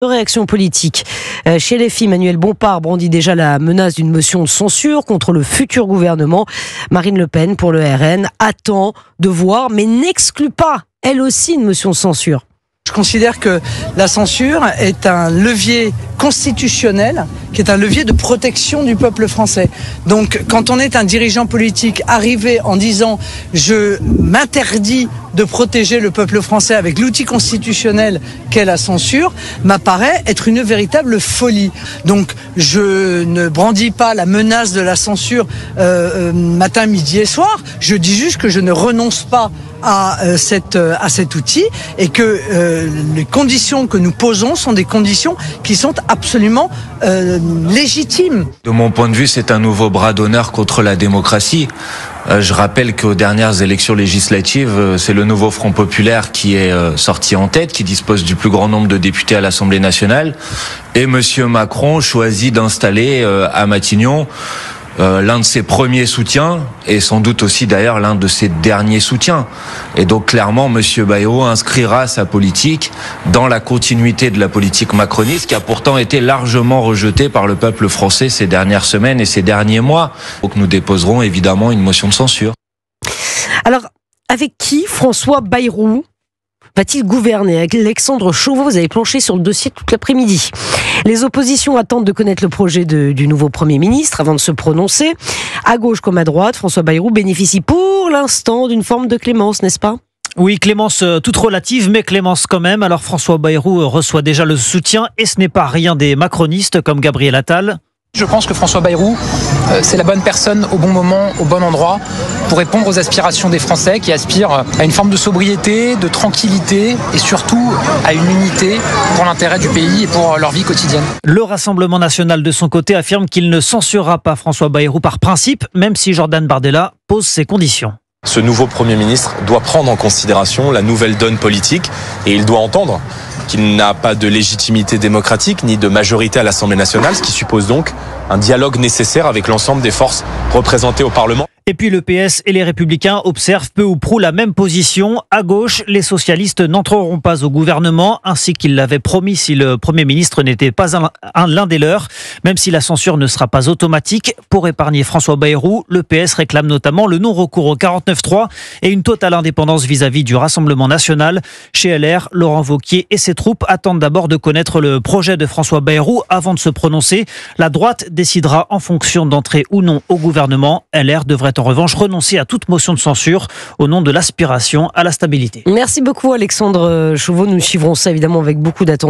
Réaction politique. Chez les filles, Manuel Bompard brandit déjà la menace d'une motion de censure contre le futur gouvernement. Marine Le Pen, pour le RN, attend de voir, mais n'exclut pas, elle aussi, une motion de censure. Je considère que la censure est un levier constitutionnel, qui est un levier de protection du peuple français. Donc, quand on est un dirigeant politique arrivé en disant « je m'interdis de protéger le peuple français avec l'outil constitutionnel qu'est la censure », m'apparaît être une véritable folie. Donc, je ne brandis pas la menace de la censure matin, midi et soir. Je dis juste que je ne renonce pas à cet outil et que les conditions que nous posons sont des conditions qui sont absolument légitimes. De mon point de vue, c'est un nouveau bras d'honneur contre la démocratie. Je rappelle qu'aux dernières élections législatives, c'est le nouveau Front Populaire qui est sorti en tête, qui dispose du plus grand nombre de députés à l'Assemblée nationale. Et Monsieur Macron choisit d'installer à Matignon l'un de ses premiers soutiens et sans doute aussi d'ailleurs l'un de ses derniers soutiens. Et donc clairement, Monsieur Bayrou inscrira sa politique dans la continuité de la politique macroniste qui a pourtant été largement rejetée par le peuple français ces dernières semaines et ces derniers mois. Donc nous déposerons évidemment une motion de censure. Alors, avec qui François Bayrou va-t-il gouverner? Avec Alexandre Chauveau, vous avez planché sur le dossier toute l'après-midi. Les oppositions attendent de connaître le projet du nouveau Premier ministre avant de se prononcer. À gauche comme à droite, François Bayrou bénéficie pour l'instant d'une forme de clémence, n'est-ce pas ? Oui, clémence toute relative, mais clémence quand même. Alors François Bayrou reçoit déjà le soutien, et ce n'est pas rien des macronistes comme Gabriel Attal. Je pense que François Bayrou, c'est la bonne personne au bon moment, au bon endroit, pour répondre aux aspirations des Français qui aspirent à une forme de sobriété, de tranquillité et surtout à une unité pour l'intérêt du pays et pour leur vie quotidienne. Le Rassemblement national de son côté affirme qu'il ne censurera pas François Bayrou par principe, même si Jordan Bardella pose ses conditions. Ce nouveau Premier ministre doit prendre en considération la nouvelle donne politique et il doit entendre qu'il n'a pas de légitimité démocratique ni de majorité à l'Assemblée nationale, ce qui suppose donc un dialogue nécessaire avec l'ensemble des forces représentées au Parlement. Et puis le PS et les Républicains observent peu ou prou la même position. À gauche, les socialistes n'entreront pas au gouvernement, ainsi qu'ils l'avaient promis si le Premier ministre n'était pas l'un des leurs. Même si la censure ne sera pas automatique, pour épargner François Bayrou, le PS réclame notamment le non-recours au 49.3 et une totale indépendance vis-à-vis du Rassemblement national. Chez LR, Laurent Wauquiez et ses troupes attendent d'abord de connaître le projet de François Bayrou avant de se prononcer. La droite décidera en fonction d'entrer ou non au gouvernement. LR devrait en revanche renoncer à toute motion de censure au nom de l'aspiration à la stabilité. Merci beaucoup Alexandre Chauveau, nous suivrons ça évidemment avec beaucoup d'attention.